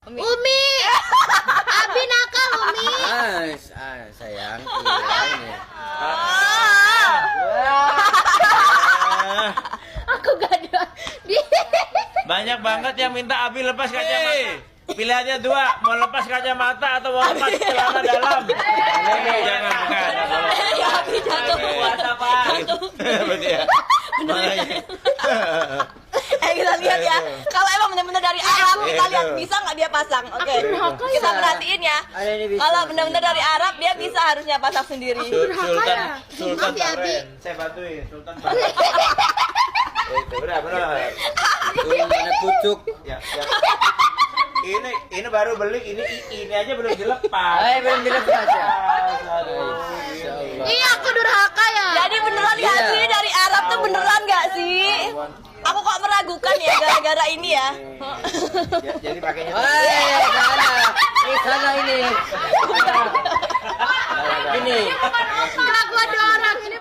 Umi. Abi nakal, Umi. Sayang. Aku gak ada. Banyak banget yang minta Abi lepas kacamata. Pilihannya dua, mau lepas kacamata atau mau lepas celana dalam. Jangan, bukan. Abi jatuh. Puasa, Pak. Berarti ya. Kita lihat ya. Kalau emang benar-benar dari Arab, kita lihat bisa nggak dia pasang. Oke. Kita perhatiin ya. Kalau benar-benar dari Arab, dia bisa harusnya pasang sendiri. Sultan Taren. Saya bantuin, Sultan Taren. Benar. Mana pucuk. Ya. Ini baru beli, ini aja belum dilepas. Belum dilepas ya. Iya, aku durhaka ya. Jadi beneran nggak sih dari Arab tuh beneran nggak sih? Aku kok meragukan ya gara-gara ini ya. Jadi pakainya. Sana ini. Ini. Lagu ada orang ini.